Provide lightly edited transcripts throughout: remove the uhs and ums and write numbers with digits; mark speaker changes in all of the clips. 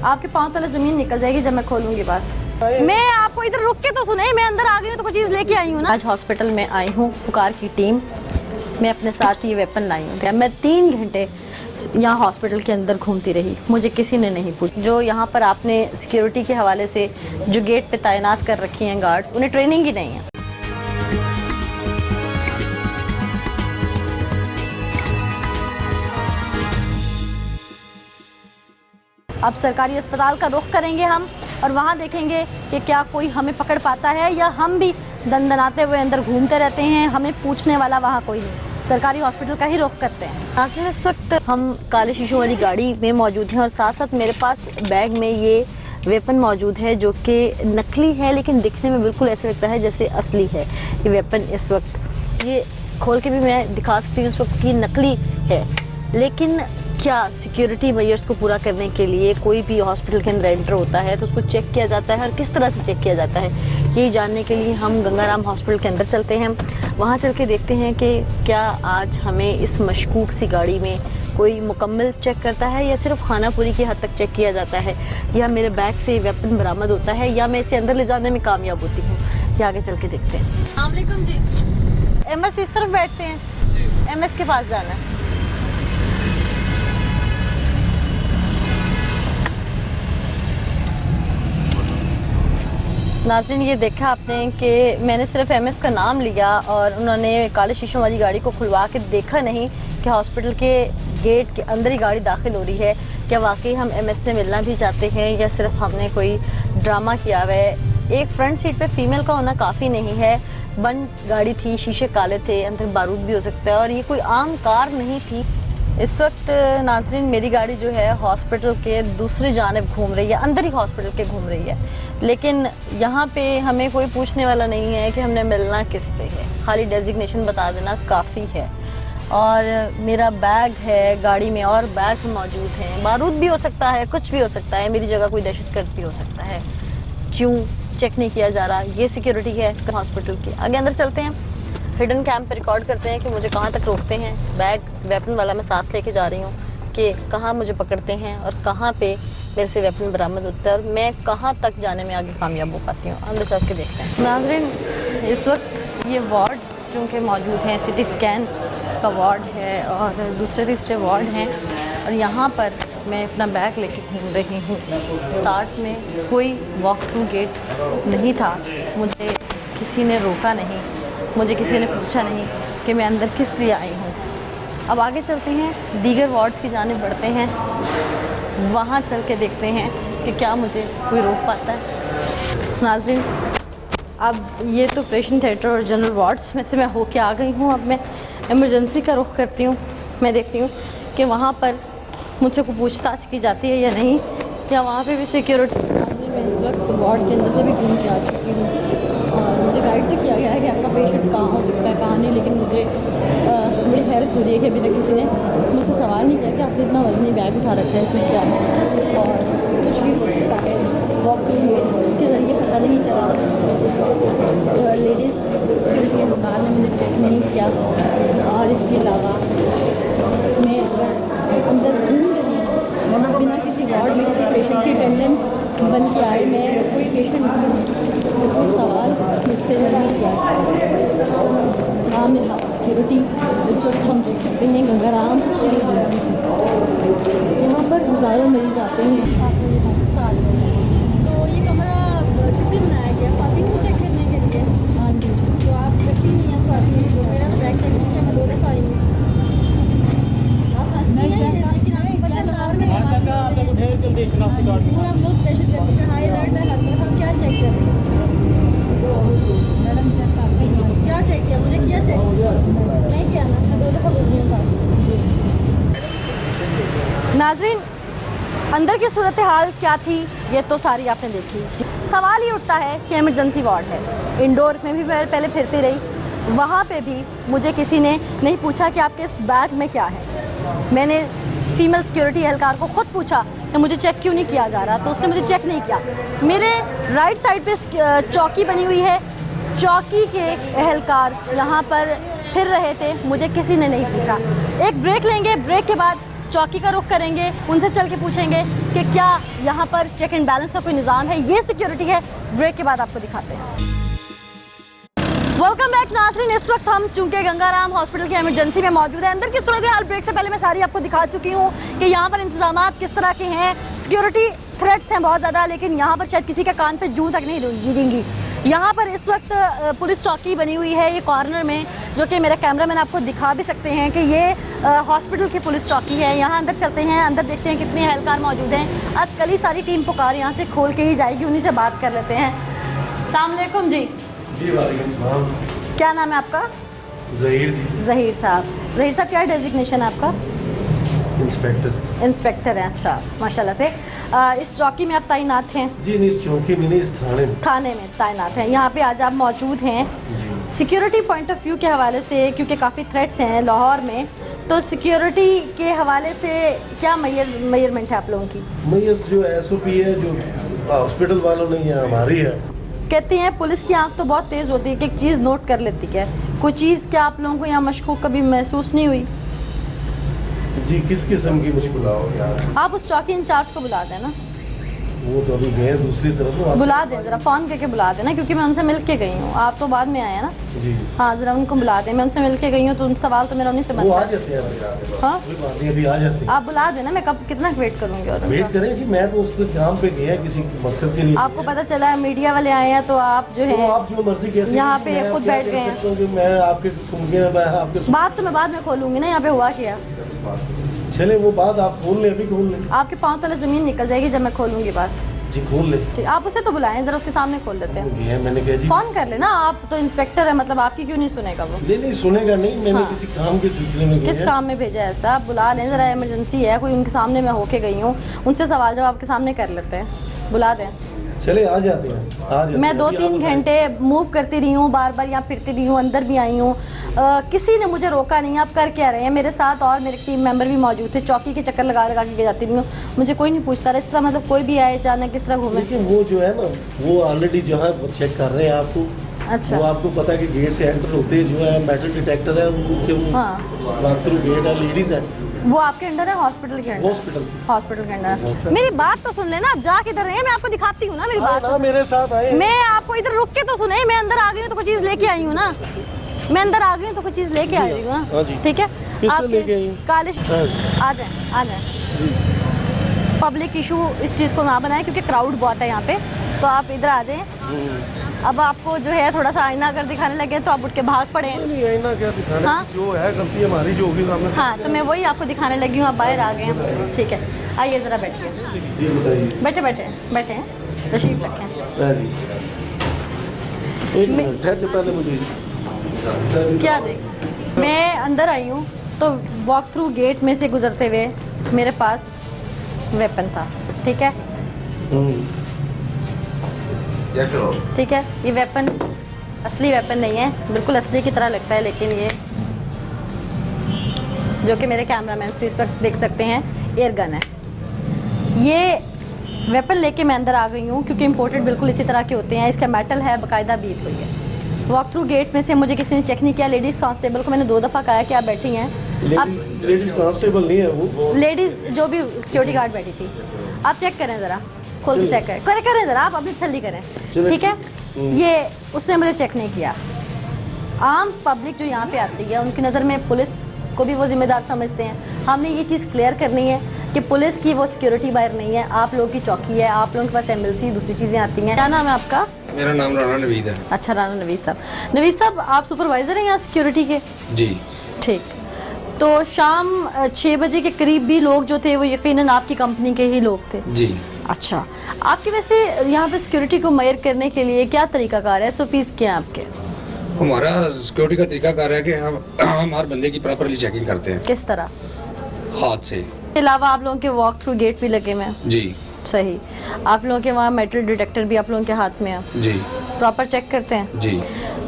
Speaker 1: आपके पाँव तले जमीन निकल जाएगी जब मैं खोलूंगी बात। मैं आपको इधर रुक के तो सुने, मैं अंदर आ गई हूँ तो कोई चीज़ लेके आई हूँ ना। आज हॉस्पिटल में आई हूँ, पुकार की टीम, मैं अपने साथ ये वेपन लाई हूँ। मैं 3 घंटे यहाँ हॉस्पिटल के अंदर घूमती रही, मुझे किसी ने नहीं पूछा। जो यहाँ पर आपने सिक्योरिटी के हवाले से जो गेट पे तैनात कर रखी हैं गार्ड्स, उन्हें ट्रेनिंग ही नहीं है। अब सरकारी अस्पताल का रुख करेंगे हम और वहाँ देखेंगे कि क्या कोई हमें पकड़ पाता है या हम भी दनदनाते हुए अंदर घूमते रहते हैं, हमें पूछने वाला वहाँ कोई नहीं। सरकारी हॉस्पिटल का ही रुख करते हैं। इस वक्त हम काले शीशों वाली गाड़ी में मौजूद हैं और साथ साथ मेरे पास बैग में ये वेपन मौजूद है जो कि नकली है, लेकिन दिखने में बिल्कुल ऐसा लगता है जैसे असली है। ये वेपन इस वक्त ये खोल के भी मैं दिखा सकती हूँ, इस वक्त ये नकली है। लेकिन क्या सिक्योरिटी मेजर्स को पूरा करने के लिए कोई भी हॉस्पिटल के अंदर एंटर होता है तो उसको चेक किया जाता है और किस तरह से चेक किया जाता है, यही जानने के लिए हम गंगाराम हॉस्पिटल के अंदर चलते हैं। वहाँ चल के देखते हैं कि क्या आज हमें इस मशकूक सी गाड़ी में कोई मुकम्मल चेक करता है या सिर्फ खानापुरी की हद तक चेक किया जाता है, या मेरे बैग से वेपन बरामद होता है या मैं इसे अंदर ले जाने में कामयाब होती हूँ। ये आगे चल के देखते हैं। अस्सलाम वालेकुम जी। MS इस तरफ बैठते हैं, MS के पास जाना है। नाज़रीन, ये देखा आपने कि मैंने सिर्फ MS का नाम लिया और उन्होंने काले शीशों वाली गाड़ी को खुलवा के देखा नहीं कि हॉस्पिटल के गेट के अंदर ही गाड़ी दाखिल हो रही है। क्या वाकई हम MS से मिलना भी चाहते हैं या सिर्फ हमने कोई ड्रामा किया हुआ है। एक फ्रंट सीट पे फीमेल का होना काफ़ी नहीं है, बंद गाड़ी थी, शीशे काले थे, अंदर बारूद भी हो सकता है और ये कोई आम कार नहीं थी। इस वक्त नाज़रीन मेरी गाड़ी जो है हॉस्पिटल के दूसरी जानिब घूम रही है, अंदर ही हॉस्पिटल के घूम रही है, लेकिन यहाँ पे हमें कोई पूछने वाला नहीं है कि हमने मिलना किससे है। खाली डेजिग्नेशन बता देना काफ़ी है। और मेरा बैग है गाड़ी में और बैग मौजूद हैं, बारूद भी हो सकता है, कुछ भी हो सकता है, मेरी जगह कोई दहशतगर्द भी हो सकता है। क्यों चेक नहीं किया जा रहा? ये सिक्योरिटी है हॉस्पिटल की। आगे अंदर चलते हैं, हिडन कैम पे रिकॉर्ड करते हैं कि मुझे कहाँ तक रोकते हैं। बैग वेपन वाला मैं साथ लेके जा रही हूँ कि कहाँ मुझे पकड़ते हैं और कहाँ पे मेरे से वेपन बरामद होता है और मैं कहाँ तक जाने में आगे कामयाब हो पाती हूँ। अंदर चल के देखते हैं। नाज़रीन, इस वक्त ये वार्ड्स चूँकि मौजूद हैं, CT स्कैन का वार्ड है और दूसरे तीसरे वार्ड हैं और यहाँ पर मैं अपना बैग लेके घूम रही हूँ। स्टार्ट में कोई वॉक थ्रू गेट नहीं था, मुझे किसी ने रोका नहीं, मुझे किसी ने पूछा नहीं कि मैं अंदर किस लिए आई हूँ। अब आगे चलते हैं, दीगर वार्ड्स की जानिब बढ़ते हैं, वहाँ चल के देखते हैं कि क्या मुझे कोई रोक पाता है। नाज़रीन, अब ये तो ऑपरेशन थिएटर और जनरल वार्ड्स में से मैं होके आ गई हूँ। अब मैं इमरजेंसी का रुख करती हूँ। मैं देखती हूँ कि वहाँ पर मुझसे कोई पूछताछ की जाती है या नहीं, या वहाँ पे भी सिक्योरिटी। मैं इस वक्त वार्ड के अंदर से भी घूम के आ चुकी हूँ और मुझे गाइड तो किया गया है कि आपका पेशेंट कहाँ हो सकता है कहाँ नहीं, लेकिन मुझे बड़ी हैरत हो रही है कि अभी तक किसी ने मुझसे सवाल नहीं किया कि आपने इतना वजनी बैग उठा रखा है, इसमें क्या है और कुछ भी हो सकता है। वॉक के ज़रिए पता नहीं चला। लेडीज़ सिक्योरिटी एहलकार ने मुझे चेक नहीं किया और इसके अलावा मैं अगर अंदर घूम रही हूँ बिना किसी वार्ड में किसी पेशेंट की अटेंडेंट बन के आए, मैं कोई पेशेंट कोई सवाल मुझसे नहीं किया। हाँ, मेरा सिक्योरिटी इस वक्त हम देख सकते हैं गंगाराम यहाँ पर हज़ारों मरीज आते हैं। तो ये कमरा किसने बनाया गया? फ़ातिमा को चेक करने के लिए। हाँ जी, तो आप करती नहीं हैं फ़ातिमा को? मेरा तो बैग चेक किया, मैं 2 दफ़ा आई हूँ। आप हंसती हैं लेकिन आपको पता पूरा मुल्क दहशत गर्दी में हाई अलर्ट है। हर तरफ हम क्या चेक कर रहे हैं? मैडम क्या चेक किया? मुझे क्या चेक नहीं किया ना, मैं 2 दफ़ा बोली हूँ। नाज़रीन, अंदर की सूरत हाल क्या थी ये तो सारी आपने देखी। सवाल ये उठता है कि इमरजेंसी वार्ड है, इंडोर में भी मैं पहले फिरती रही, वहाँ पे भी मुझे किसी ने नहीं पूछा कि आपके इस बैग में क्या है। मैंने फीमेल सिक्योरिटी एहलकार को ख़ुद पूछा कि मुझे चेक क्यों नहीं किया जा रहा, तो उसने मुझे चेक नहीं किया। मेरे राइट साइड पे चौकी बनी हुई है, चौकी के एहलकार यहाँ पर फिर रहे थे, मुझे किसी ने नहीं पूछा। एक ब्रेक लेंगे, ब्रेक के बाद चौकी का रुख करेंगे, उनसे चल के पूछेंगे कि क्या यहाँ पर चेक एंड बैलेंस का कोई निज़ाम है। ये सिक्योरिटी है। ब्रेक के बाद आपको दिखाते हैं। वेलकम बैक नाज़रीन। इस वक्त हम चूंकि गंगाराम हॉस्पिटल की इमरजेंसी में मौजूद है। अंदर की सूरत हाल ब्रेक से पहले मैं सारी आपको दिखा चुकी हूँ कि यहाँ पर इंतजाम किस तरह के हैं। सिक्योरिटी थ्रेट्स हैं बहुत ज़्यादा, लेकिन यहाँ पर शायद किसी का कान पे जूं तक नहीं गिरेंगी। यहाँ पर इस वक्त पुलिस चौकी बनी हुई है ये कॉर्नर में, जो कि मेरा कैमरामैन आपको दिखा भी सकते हैं कि ये हॉस्पिटल की पुलिस चौकी है। यहाँ अंदर चलते हैं, अंदर देखते हैं कितने एहलकार मौजूद हैं। आज कल ही सारी टीम पुकार यहाँ से खोल के ही जाएगी, उन्हीं से बात कर लेते हैं। अस्सलाम वालेकुम जी।
Speaker 2: जी वालेकुम सलाम।
Speaker 1: क्या नाम है आपका?
Speaker 2: ज़हीर जी।
Speaker 1: ज़हीर साहब। ज़हीर साहब क्या डेजिग्नेशन है आपका?
Speaker 2: इंस्पेक्टर।
Speaker 1: इंस्पेक्टर हैं, अच्छा माशाल्लाह से। इस चौकी में आप तैनात हैं?
Speaker 2: जी नहीं, इस चौकी में नहीं, इस थाने
Speaker 1: में तैनात हैं। यहाँ पे आज आप मौजूद हैं। सिक्योरिटी पॉइंट ऑफ व्यू के हवाले से, क्योंकि काफ़ी थ्रेट्स हैं लाहौर में, तो सिक्योरिटी के हवाले से क्या मेजरमेंट है आप लोगों की?
Speaker 2: मैयस जो SOP है जो हॉस्पिटल वालों ने यहाँ हमारी है।
Speaker 1: कहते हैं पुलिस की आंख तो बहुत तेज़ होती है कि एक चीज़ नोट कर लेती है। कोई चीज़ क्या आप लोगों को यहाँ मशकूक कभी महसूस नहीं हुई?
Speaker 2: जी किस किस्म की मुश्किल यार?
Speaker 1: आप उस चौकी इंचार्ज को बुला देना।
Speaker 2: वो तो अभी गए दूसरी तरफ।
Speaker 1: बुला दें, ज़रा फ़ोन करके बुला देना, क्योंकि मैं उनसे मिल के गई हूँ। आप तो बाद में आए हैं ना
Speaker 2: जी।
Speaker 1: हाँ, ज़रा उनको बुला दें। मैं उनसे मिल के गई हूँ, तो उन सवाल तो मेरा उन्हीं से
Speaker 2: वो आ जाते हैं।
Speaker 1: हाँ
Speaker 2: कोई बात नहीं, अभी आ जाते हैं।
Speaker 1: आप बुला देना। मैं कब कितना वेट करूँगी? और
Speaker 2: वेट करें जी, मैं तो उसके काम पे गया किसी मकसद के लिए।
Speaker 1: आपको पता चला है मीडिया वाले आए हैं, तो आप जो है
Speaker 2: आप जो मर्जी कहते हैं
Speaker 1: यहाँ पे खुद बैठ गए हैं।
Speaker 2: मैं आपके सुन के आपके
Speaker 1: बात तो मैं बाद में खोलूँगी ना, यहाँ पे हुआ क्या।
Speaker 2: चले वो बात आप खोल लें, अभी खोल लें।
Speaker 1: आपके पाँव तले ज़मीन निकल जाएगी जब मैं खोलूँगी बात।
Speaker 2: जी खोल ले।
Speaker 1: ठीक, आप उसे तो बुलाएं, जरा उसके सामने खोल देते हैं।
Speaker 2: मैंने कहा जी
Speaker 1: फोन कर लेना, आप तो इंस्पेक्टर है, मतलब आपकी क्यों नहीं सुनेगा वो?
Speaker 2: नहीं सुनेगा नहीं, मैंने किसी काम के सिलसिले में
Speaker 1: किस काम में भेजा है ऐसा? आप बुला लें, जरा इमरजेंसी है कोई, उनके सामने मैं होके गई हूँ, उनसे सवाल जवाब आपके सामने कर लेते हैं। बुला दें।
Speaker 2: चले आ जाते हैं।
Speaker 1: मैं 2-3 घंटे मूव करती रही हूँ, बार बार यहाँ फिरती रही हूँ, अंदर भी आई हूँ, किसी ने मुझे रोका नहीं। आप कर क्या रहे हैं? मेरे साथ और मेरे टीम मेंबर भी मौजूद थे। चौकी के चक्कर लगा लगा के जाती रही हूँ, मुझे कोई नहीं पूछता रहा। इस तरह मतलब कोई भी आए अचानक किस तरह घूमे।
Speaker 2: लेकिन वो जो है ना, वो ऑलरेडी जहाँ चेक कर रहे हैं आपको।
Speaker 1: अच्छा।
Speaker 2: वो आपको पता है कि गेट से एंटर होते जो है मेटल डिटेक्टर है, उनके थ्रू गेट है, लेडीज है।
Speaker 1: वो आपके अंडर है? हॉस्पिटल के अंडर? हॉस्पिटल के अंडर। मेरी बात तो सुन लेना, आप जा किधर रहे हैं? मैं आपको दिखाती हूँ ना, मेरी बात
Speaker 2: ना मेरे साथ आए।
Speaker 1: मैं आपको इधर रुक के तो सुने। मैं अंदर आ गई हूँ तो कोई चीज़ लेके आई हूँ ना। मैं अंदर आ गई हूँ तो कोई चीज़ लेके आई हूँ ना। ठीक है, आप काले आ जाए। पब्लिक इशू इस चीज़ को ना बनाए, क्योंकि क्राउड बहुत है यहाँ पे, तो आप इधर आ जाएं। अब आपको जो है थोड़ा सा आईना अगर दिखाने लगे तो आप उठ के भाग पड़े।
Speaker 2: नहीं आईना क्या दिखाना, हाँ? जो है गलती हमारी जो होगी सामने।
Speaker 1: हाँ, तो मैं वही आपको दिखाने लगी हूँ, आप बाहर आ गए हैं। ठीक है, आइए ज़रा बैठिए। बैठे तशरीफ रखें।
Speaker 2: एक मिनट ठहर, पहले मुझे
Speaker 1: क्या देख, मैं अंदर आई हूँ तो वॉक थ्रू गेट में से गुजरते हुए मेरे पास वेपन था। ठीक है, ठीक है, ये वेपन असली वेपन नहीं है, बिल्कुल असली की तरह लगता है, लेकिन ये जो कि मेरे कैमरामैन भी इस वक्त देख सकते हैं, एयर गन है। ये वेपन लेके मैं अंदर आ गई हूँ, क्योंकि इंपोर्टेड बिल्कुल इसी तरह के होते हैं। इसका मेटल है, बाकायदा बीट हुई है। वॉक थ्रू गेट में से मुझे किसी ने चेक नहीं किया। लेडीज़ कांस्टेबल को मैंने 2 दफ़ा कहा कि आप बैठी हैं।
Speaker 2: लेडीज़ कांस्टेबल नहीं है वो,
Speaker 1: लेडीज़ जो भी सिक्योरिटी गार्ड बैठी थी, आप चेक करें ज़रा, खोल के चेक करें ज़रा, आप अपनी तसल्ली करें। ठीक है, ये उसने मुझे चेक नहीं किया। आम पब्लिक जो यहाँ पे आती है, उनकी नज़र में पुलिस को भी वो जिम्मेदार समझते हैं। हमने ये चीज़ क्लियर करनी है कि पुलिस की वो सिक्योरिटी बाहर नहीं है, आप लोगों की चौकी है, आप लोगों के पास MLC दूसरी चीज़ें आती हैं। क्या नाम है आपका?
Speaker 3: मेरा नाम राना नवीद है।
Speaker 1: अच्छा, राना नवीद साहब। नवीद साहब, आप सुपरवाइज़र हैं यहाँ सिक्योरिटी के?
Speaker 3: जी।
Speaker 1: ठीक, तो शाम 6 बजे के करीब भी लोग जो थे वो यकीनन आपकी कंपनी के ही लोग थे?
Speaker 3: जी।
Speaker 1: अच्छा, आपके वैसे यहाँ पे सिक्योरिटी को मेजर करने के लिए क्या तरीकाकार है, SOPs क्या हैं आपके?
Speaker 3: हमारा सिक्योरिटी का तरीकाकार है कि हम हर बंदे की प्रॉपरली चेकिंग करते हैं।
Speaker 1: किस तरह?
Speaker 3: हाथ से।
Speaker 1: इसके अलावा आप लोगों के वॉक थ्रू गेट भी लगे हुए हैं?
Speaker 3: जी।
Speaker 1: सही। आप लोगों के वहाँ मेटल डिटेक्टर भी आप लोगों के हाथ में है?
Speaker 3: जी।
Speaker 1: प्रॉपर चेक करते हैं?
Speaker 3: जी।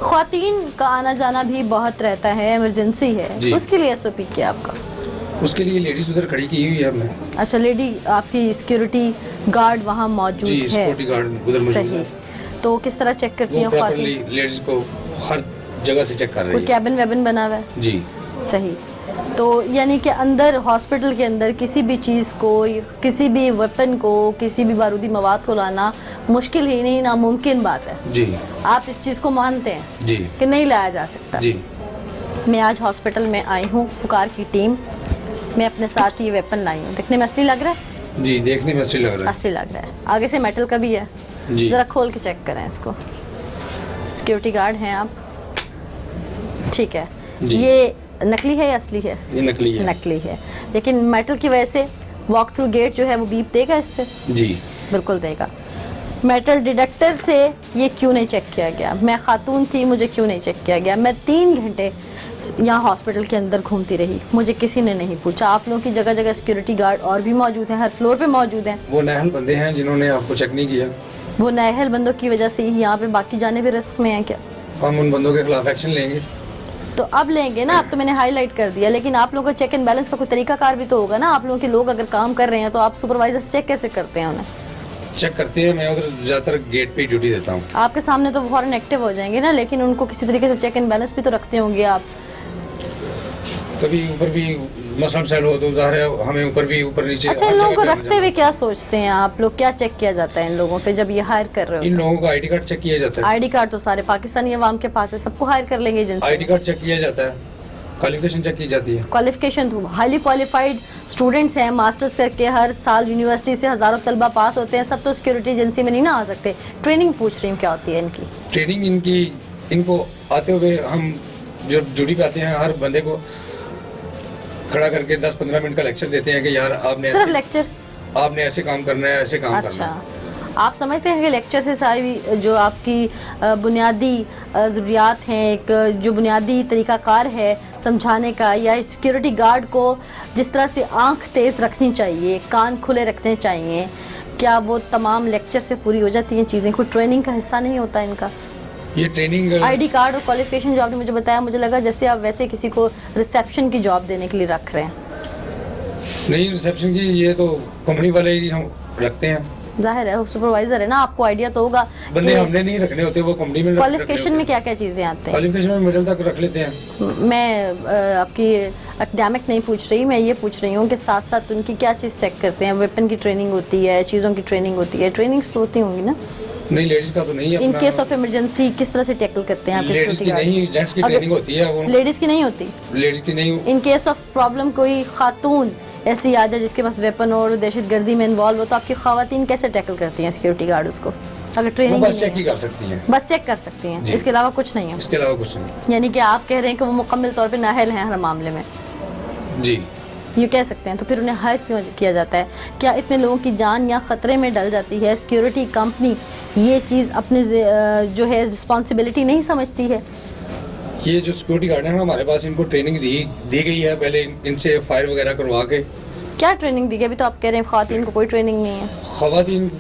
Speaker 1: ख्वातीन का आना जाना भी बहुत रहता है, इमरजेंसी है, उसके लिए SOP क्या आपका?
Speaker 3: उसके लिए लेडीज उधर खड़ी की हुई है हमने।
Speaker 1: अच्छा, लेडी आपकी सिक्योरिटी गार्ड वहाँ मौजूद है?
Speaker 3: सिक्योरिटी गार्ड उधर मौजूद है।
Speaker 1: तो किस तरह चेक करती हैं
Speaker 3: ख्वातीन? लेडीज को हर जगह से चेक कर रही है।
Speaker 1: कैबिन वेबिन बना हुआ है?
Speaker 3: जी।
Speaker 1: सही। तो यानी कि अंदर हॉस्पिटल के अंदर किसी भी चीज़ को, किसी भी वेपन को, किसी भी बारूदी मवाद को लाना मुश्किल ही नहीं, नामुमकिन बात है।
Speaker 3: जी
Speaker 1: आप इस चीज़ को मानते हैं
Speaker 3: जी
Speaker 1: कि नहीं लाया जा सकता?
Speaker 3: जी।
Speaker 1: मैं आज हॉस्पिटल में आई हूँ, पुकार की टीम, मैं अपने साथ ये वेपन लाई हूँ। दिखने में असली लग रहा है?
Speaker 3: जी, देखने में असली लग रहा है।
Speaker 1: असली लग रहा है। आगे से मेटल का भी है,
Speaker 3: जी।
Speaker 1: ज़रा खोल के चेक करें इसको। सिक्योरिटी गार्ड हैं आप, ठीक है।
Speaker 3: जी।
Speaker 1: ये नकली है या असली है?
Speaker 3: ये नकली है।
Speaker 1: नकली है, लेकिन मेटल की वजह से वॉक थ्रू गेट जो है वो बीप देगा इस पे?
Speaker 3: जी
Speaker 1: बिल्कुल देगा। मेटल डिटेक्टर से ये क्यों नहीं चेक किया गया? मैं खातून थी, मुझे क्यों नहीं चेक किया गया? मैं 3 घंटे यहाँ हॉस्पिटल के अंदर घूमती रही, मुझे किसी ने नहीं पूछा। आप लोगों की जगह जगह सिक्योरिटी गार्ड और भी मौजूद हैं, हर फ्लोर पे मौजूद हैं।
Speaker 3: वो नाअहल बंदे हैं जिन्होंने आपको चेक नहीं किया।
Speaker 1: वो नाअहल बंदों की वजह से ही यहाँ पे बाकी जाने भी रिस्क में हैं क्या?
Speaker 3: हम उन बंदों के खिलाफ एक्शन लेंगे।
Speaker 1: तो अब लेंगे ना, अब तो मैंने हाईलाइट कर दिया, लेकिन आप लोगों को चेक एंड बैलेंस का कोई तरीकाकार भी तो होगा ना। आप लोगों के लोग अगर काम कर रहे हैं तो आप सुपरवाइजर चेक कैसे करते हैं उन्हें?
Speaker 3: चेक करते हैं, मैं उधर ज़्यादातर गेट पे ड्यूटी देता हूँ।
Speaker 1: आपके सामने तो फौरन एक्टिव हो जाएंगे ना, लेकिन उनको किसी तरीके से चेक एंड बैलेंस भी तो रखते होंगे आप।
Speaker 3: कभी ऊपर भी मसला मसाइल हो तो ज़ाहिर है हमें ऊपर भी ऊपर नीचे।
Speaker 1: अच्छा,
Speaker 3: हर
Speaker 1: इन लोगों को
Speaker 3: जगह पे
Speaker 1: रखते हुए क्या सोचते हैं आप लोग? क्या चेक किया जाता है इन लोगों पे जब ये हायर कर रहे
Speaker 3: इन
Speaker 1: हो?
Speaker 3: लोगों का आईडी कार्ड चेक किया जाता है।
Speaker 1: आईडी कार्ड तो सारे पाकिस्तानी अवाम के पास है, सबको हायर कर लेंगे एजेंसी।
Speaker 3: आईडी कार्ड चेक किया जाता है, क्वालिफिकेशन चेक की जाती है।
Speaker 1: क्वालिफिकेशन तो हाईली क्वालिफाइड स्टूडेंट्स हैं, मास्टर्स करके हर साल यूनिवर्सिटी से हज़ारों तलबा पास होते हैं, सब तो सिक्योरिटी एजेंसी में नहीं ना आ सकते। ट्रेनिंग पूछ रही हूँ क्या होती है इनकी?
Speaker 3: ट्रेनिंग इनको आते हुए हम जो ड्यूटी पे आते हैं हर बंदे को खड़ा करके 10-15 मिनट का लेक्चर देते हैं कि यार आपने ऐसे काम करना है, ऐसे काम करना है।
Speaker 1: अच्छा, आप समझते हैं कि लेक्चर से सारी जो आपकी बुनियादी ज़रूरियात हैं, एक जो बुनियादी तरीक़ाकार है समझाने का, या सिक्योरिटी गार्ड को जिस तरह से आंख तेज़ रखनी चाहिए, कान खुले रखने चाहिए, क्या वो तमाम लेक्चर से पूरी हो जाती हैं चीज़ें? कोई ट्रेनिंग का हिस्सा नहीं होता इनका?
Speaker 3: ये ट्रेनिंग
Speaker 1: आईडी कार्ड और क्वालिफिकेशन जो आपने मुझे बताया, मुझे लगा जैसे आप वैसे किसी को रिसेप्शन की जॉब देने के लिए रख रहे हैं।
Speaker 3: नहीं, रिसेप्शन की ये तो कंपनी वाले ही हम रखते हैं।
Speaker 1: जाहिर है, सुपरवाइजर है ना, आपको आइडिया तो होगा।
Speaker 3: बंदे हमने नहीं रखने होते, वो कंपनी में
Speaker 1: क्वालिफिकेशन में क्या क्या चीज़ें आती हैं?
Speaker 3: क्वालिफिकेशन में मिडिल तक रख लेते हैं।
Speaker 1: मैं आपकी एकेडमिक नहीं पूछ रही, मैं ये पूछ रही हूँ कि साथ साथ उनकी क्या चीज़ चेक करते हैं? वेपन की ट्रेनिंग होती है, चीज़ों की ट्रेनिंग होती है, ट्रेनिंग्स तो होती होंगी ना?
Speaker 3: नहीं, लेडीज का तो नहीं है।
Speaker 1: इन केस ऑफ इमरजेंसी किस तरह से टैकल करते हैं आप?
Speaker 3: लेडीज की नहीं, जेंट्स की ट्रेनिंग होती है। वो
Speaker 1: लेडीज की नहीं होती?
Speaker 3: लेडीज की नहीं।
Speaker 1: इन केस ऑफ प्रॉब्लम कोई खातून ऐसी आ जाए जिसके पास वेपन और दहशतगर्दी में इन्वॉल्व हो, तो आपकी खवातीन कैसे टैकल करती हैं सिक्योरिटी गार्ड उसको? अगर ट्रेनिंग
Speaker 3: बस चेक ही कर सकती हैं।
Speaker 1: बस चेक कर सकती हैं, इसके अलावा कुछ नहीं है?
Speaker 3: इसके अलावा कुछ नहीं।
Speaker 1: यानी कि आप कह रहे हैं कि वो मुकम्मल तौर पे नाअहल हैं हर मामले में?
Speaker 3: जी,
Speaker 1: ये कह सकते हैं। तो फिर उन्हें हायर क्यों किया जाता है? क्या इतने लोगों की जान या ख़तरे में डल जाती है? सिक्योरिटी कंपनी ये चीज़ अपने जो है रिस्पॉन्सिबिलिटी नहीं समझती है?
Speaker 3: ये जो सिक्योरिटी गार्ड है हमारे पास, इनको ट्रेनिंग दी गई है पहले इनसे फायर वगैरह करवा के।
Speaker 1: क्या ट्रेनिंग दी गई? अभी तो आप कह रहे हैं ख़वातीन को कोई ट्रेनिंग नहीं है।
Speaker 3: ख़वातीन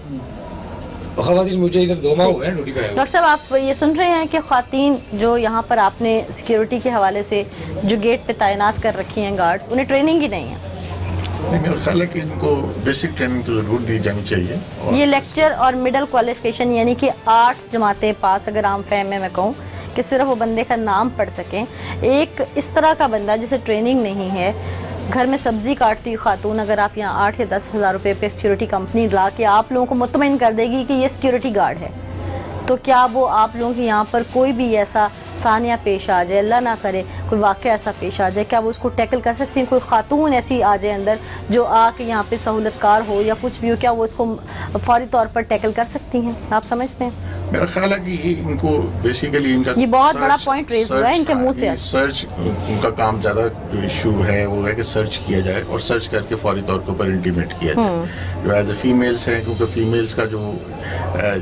Speaker 3: मुझे इधर 2 माह हुए हैं ड्यूटी पे आए।
Speaker 1: डॉक्टर साहब, आप ये सुन रहे हैं कि ख़वातीन जो यहाँ पर आपने सिक्योरिटी के हवाले से जो गेट पे तैनात कर रखी हैं गार्ड्स, उन्हें ट्रेनिंग ही नहीं है?
Speaker 2: नहीं, मेरा ख्याल है कि इनको बेसिक ट्रेनिंग तो ज़रूर दी जानी चाहिए। और
Speaker 1: ये लेक्चर और मिडल क्वालिफिकेशन यानी कि 8 जमातें पास, अगर आम फहम में मैं कहूँ कि सिर्फ वो बंदे का नाम पढ़ सकें। एक इस तरह का बंदा जिसे ट्रेनिंग नहीं है, घर में सब्जी काटती खातून, अगर आप यहाँ 8 या 10 हज़ार रुपये पे सिक्योरिटी कंपनी ला के आप लोगों को मुतमईन कर देगी कि ये सिक्योरिटी गार्ड है, तो क्या वो आप लोगों के यहाँ पर कोई भी ऐसा सानिया पेश आ जाए, अल्लाह ना करे कोई वाक़या ऐसा पेश आ जाए, क्या वो उसको टैकल कर सकती हैं? कोई खातून ऐसी आ जाए अंदर जो आके यहाँ पे सहूलतकार हो या कुछ भी हो, क्या वो उसको फौरी तौर पर टैकल कर सकती हैं? आप समझते हैं?
Speaker 2: मेरा ख्याल है कि ये इनको बेसिकली इनका
Speaker 1: ये बहुत बड़ा पॉइंट रेज हुआ है इनके मुंह से।
Speaker 2: सर्च उनका काम ज़्यादा जो इशू है वो है कि सर्च किया जाए और सर्च करके फौरी तौर के ऊपर इंटीमेट किया जाए। जो एज ए फीमेल्स है, क्योंकि फीमेल्स का जो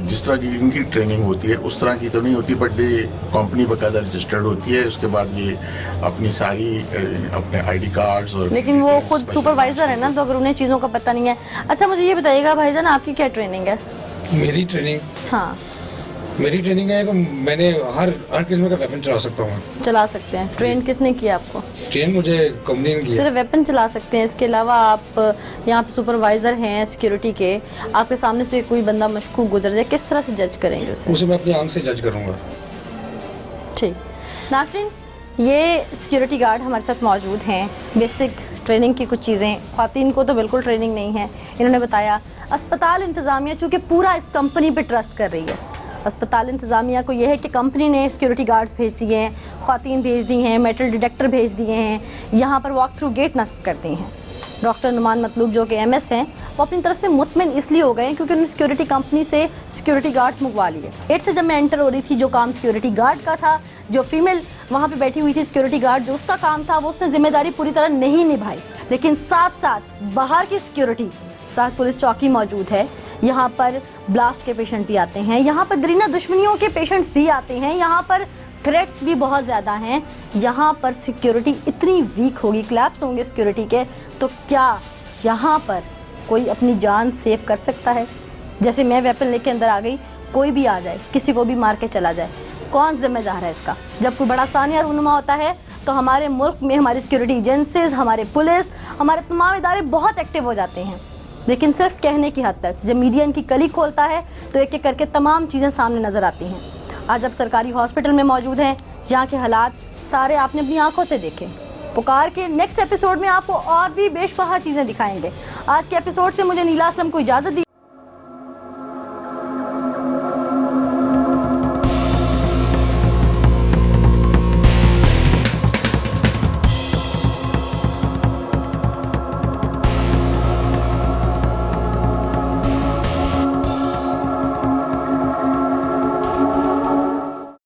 Speaker 2: जिस तरह की इनकी ट्रेनिंग होती है उस तरह की तो नहीं होती, बट ये कंपनी बाकायदा रजिस्टर्ड होती है। उसके बाद ये अपनी सारी अपने आईडी कार्ड्स और,
Speaker 1: लेकिन वो खुद सुपरवाइजर है ना, तो अगर उन्हें चीज़ों का पता नहीं है। अच्छा, मुझे ये बताइएगा भाईजान, आपकी क्या ट्रेनिंग है?
Speaker 3: मेरी ट्रेनिंग,
Speaker 1: हाँ,
Speaker 3: मेरी ट्रेनिंग है कि मैंने हर किस्म का वेपन चला सकता हूँ।
Speaker 1: चला सकते हैं? ट्रेन किसने किया आपको?
Speaker 3: ट्रेन मुझे कंपनी ने किया।
Speaker 1: सिर्फ वेपन चला सकते हैं, इसके अलावा आप यहाँ पे सुपरवाइजर हैं सिक्योरिटी के, आपके सामने से कोई बंदा मशकूक गुजर जाए, किस तरह से जज करेंगे उसे?
Speaker 3: उसे मैं अपनी आंख से जज करूँगा।
Speaker 1: ठीक। नाज़रीन, ये सिक्योरिटी गार्ड हमारे साथ मौजूद हैं। बेसिक ट्रेनिंग की कुछ चीज़ें, ख़वातीन को तो बिल्कुल ट्रेनिंग नहीं है। इन्होंने बताया अस्पताल इंतज़ामिया चूँकि पूरा इस कंपनी पे ट्रस्ट कर रही है, अस्पताल इंतज़ामिया को यह है कि कंपनी ने सिक्योरिटी गार्ड्स भेज दिए हैं, ख़वातीन भेज दी हैं, मेटल डिटेक्टर भेज दिए हैं, यहाँ पर वॉक थ्रू गेट नस्ब करते हैं। डॉक्टर नुमान मतलूब जो कि एमएस हैं, वो अपनी तरफ से मुतमिन इसलिए हो गए क्योंकि उन्होंने सिक्योरिटी कंपनी से सिक्योरिटी गार्ड्स मंगवा लिए। गेट से जब मैं एंटर हो रही थी, जो काम सिक्योरिटी गार्ड का था, जो फीमेल वहाँ पे बैठी हुई थी सिक्योरिटी गार्ड, जो उसका काम था वो उसने जिम्मेदारी पूरी तरह नहीं निभाई। लेकिन साथ साथ बाहर की सिक्योरिटी, साथ पुलिस चौकी मौजूद है, यहाँ पर ब्लास्ट के पेशेंट भी आते हैं, यहाँ पर गरीना दुश्मनियों के पेशेंट्स भी आते हैं, यहाँ पर थ्रेट्स भी बहुत ज़्यादा हैं। यहाँ पर सिक्योरिटी इतनी वीक होगी, क्लैप्स होंगे सिक्योरिटी के, तो क्या यहाँ पर कोई अपनी जान सेव कर सकता है? जैसे मैं वेपन लेके अंदर आ गई, कोई भी आ जाए, किसी को भी मार के चला जाए, कौन जिम्मेदार है इसका? जब कोई बड़ा सानिया रूनुमा होता है तो हमारे मुल्क में हमारी सिक्योरिटी एजेंसीज, हमारे पुलिस, हमारे तमाम इदारे बहुत एक्टिव हो जाते हैं, लेकिन सिर्फ कहने की हद तक। जब मीडिया इनकी कली खोलता है तो एक एक करके तमाम चीज़ें सामने नज़र आती हैं। आज आप सरकारी हॉस्पिटल में मौजूद हैं, यहाँ के हालात सारे आपने अपनी आंखों से देखे। पुकार के नेक्स्ट एपिसोड में आपको और भी बेशबहा चीज़ें दिखाएंगे। आज के एपिसोड से मुझे नीला असलम को इजाज़त दी।